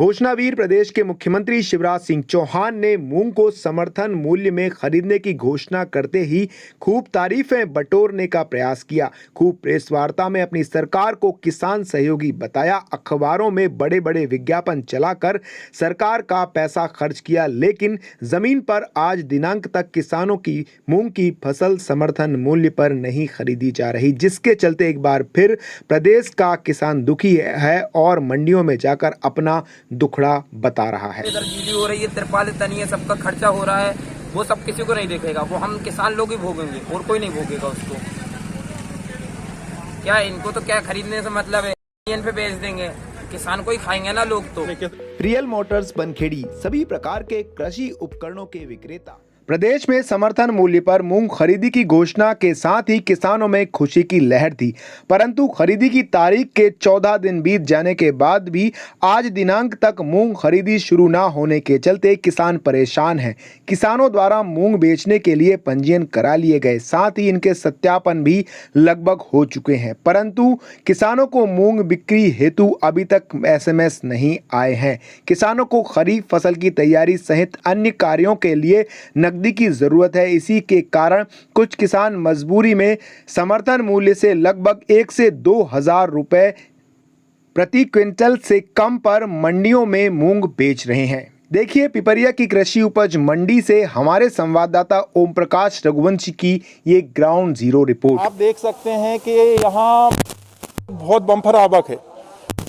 घोषणावीर प्रदेश के मुख्यमंत्री शिवराज सिंह चौहान ने मूंग को समर्थन मूल्य में खरीदने की घोषणा करते ही खूब तारीफें बटोरने का प्रयास किया। खूब प्रेस वार्ता में अपनी सरकार को किसान सहयोगी बताया। अखबारों में बड़े बड़े विज्ञापन चलाकर सरकार का पैसा खर्च किया, लेकिन जमीन पर आज दिनांक तक किसानों की मूंग की फसल समर्थन मूल्य पर नहीं खरीदी जा रही, जिसके चलते एक बार फिर प्रदेश का किसान दुखी है और मंडियों में जाकर अपना दुखड़ा बता रहा है। इधर गीली हो रही है, तिरपाल तनी है, सबका खर्चा हो रहा है, वो सब किसी को नहीं देखेगा, वो हम किसान लोग ही भोगेंगे और कोई नहीं भोगेगा उसको। क्या इनको तो क्या खरीदने से मतलब है, इन पे बेच देंगे, किसान को ही खाएंगे ना लोग। तो रियल मोटर्स बनखेड़ी सभी प्रकार के कृषि उपकरणों के विक्रेता। प्रदेश में समर्थन मूल्य पर मूंग खरीदी की घोषणा के साथ ही किसानों में खुशी की लहर थी, परंतु खरीदी की तारीख के 14 दिन बीत जाने के बाद भी आज दिनांक तक मूंग खरीदी शुरू न होने के चलते किसान परेशान हैं। किसानों द्वारा मूंग बेचने के लिए पंजीयन करा लिए गए, साथ ही इनके सत्यापन भी लगभग हो चुके हैं, परंतु किसानों को मूंग बिक्री हेतु अभी तक SMS नहीं आए हैं। किसानों को खरीफ फसल की तैयारी सहित अन्य कार्यों के लिए नकदी की जरूरत है। इसी के कारण कुछ किसान मजबूरी में समर्थन मूल्य से लगभग 1 से 2 हजार रुपए प्रति क्विंटल से कम पर मंडियों में मूंग बेच रहे हैं। देखिए पिपरिया की कृषि उपज मंडी से हमारे संवाददाता ओम प्रकाश रघुवंशी की ये ग्राउंड जीरो रिपोर्ट। आप देख सकते हैं कि यहाँ बहुत बम्पर आवक है।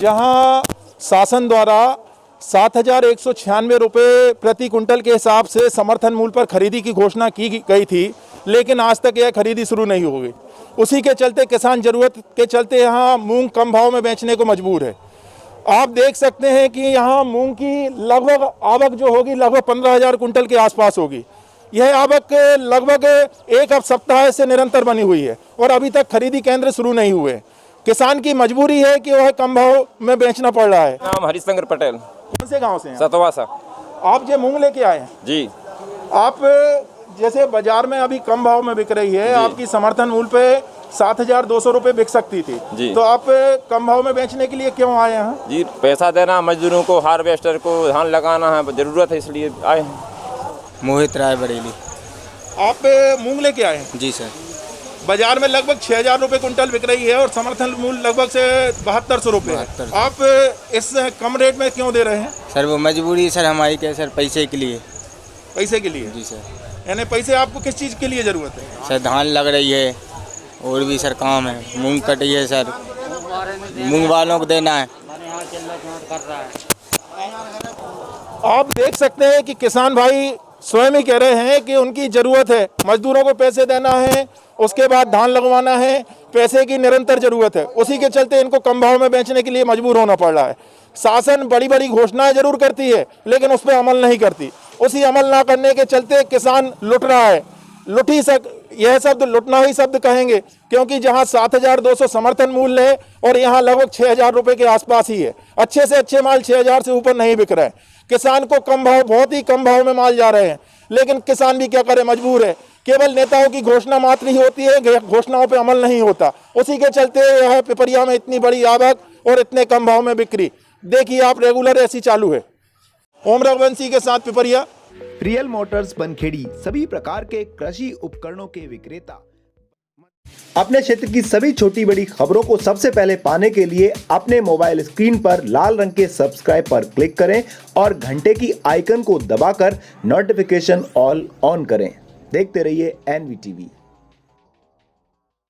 जहाँ शासन द्वारा 7,196 रुपये प्रति कुंटल के हिसाब से समर्थन मूल्य पर खरीदी की घोषणा की गई थी, लेकिन आज तक यह खरीदी शुरू नहीं हो गई। उसी के चलते किसान ज़रूरत के चलते यहाँ मूंग कम भाव में बेचने को मजबूर है। आप देख सकते हैं कि यहाँ मूंग की लगभग आवक जो होगी लगभग 15,000 कुंटल के आसपास होगी। यह आवक लगभग एक सप्ताह से निरंतर बनी हुई है और अभी तक खरीदी केंद्र शुरू नहीं हुए। किसान की मजबूरी है कि वह कम भाव में बेचना पड़ रहा है। नाम हरिशंकर पटेल। कौन से गांव से हैं? सतवासा। आप जो मूंग लेके आए हैं जी, आप जैसे बाजार में अभी कम भाव में बिक रही है, आपकी समर्थन मूल्य पे 7,200 रुपये बिक सकती थी जी, तो आप कम भाव में बेचने के लिए क्यों आए हैं? जी, पैसा देना मजदूरों को, हार्वेस्टर को धान लगाना है, जरूरत है इसलिए आए हैं। मोहित राय बरेली। आप मूंग लेके आए हैं? जी सर। बाजार में लगभग 6,000 रुपये कुंटल बिक रही है और समर्थन मूल्य लगभग से 7200 रुपये है। आप इस कम रेट में क्यों दे रहे हैं? सर वो मजबूरी सर हमारी क्या सर, पैसे के लिए। पैसे के लिए? जी सर। यानी पैसे आपको किस चीज़ के लिए ज़रूरत है? सर धान लग रही है और भी सर काम है, मूंग कटी है सर, मूंग वालों को देना है। आप देख सकते हैं कि किसान भाई स्वयं ही कह रहे हैं कि उनकी ज़रूरत है, मजदूरों को पैसे देना है, उसके बाद धान लगवाना है, पैसे की निरंतर ज़रूरत है। उसी के चलते इनको कम भाव में बेचने के लिए मजबूर होना पड़ रहा है। शासन बड़ी बड़ी घोषणाएं जरूर करती है, लेकिन उस पर अमल नहीं करती। उसी अमल ना करने के चलते किसान लुट रहा है। यह शब्द लुटना ही शब्द कहेंगे, क्योंकि जहां 7,200 समर्थन मूल्य है और यहाँ लगभग 6,000 रुपये के आसपास ही है। अच्छे से अच्छे माल 6,000 से ऊपर नहीं बिक रहे हैं। किसान को कम भाव, बहुत ही कम भाव में माल जा रहे हैं, लेकिन किसान भी क्या करे, मजबूर है। केवल नेताओं की घोषणा मात्र ही होती है, घोषणाओं पे अमल नहीं होता। उसी के चलते यह पिपरिया में इतनी बड़ी आवक और इतने कम भाव में बिक्री देखिए आप, रेगुलर ऐसी चालू है। ओम रघुवंशी के साथ पिपरिया। रियल मोटर्स बनखेड़ी सभी प्रकार के कृषि उपकरणों के विक्रेता। अपने क्षेत्र की सभी छोटी बड़ी खबरों को सबसे पहले पाने के लिए अपने मोबाइल स्क्रीन पर लाल रंग के सब्सक्राइब पर क्लिक करें और घंटे की आइकन को दबाकर नोटिफिकेशन ऑल ऑन करें। देखते रहिए NVTV।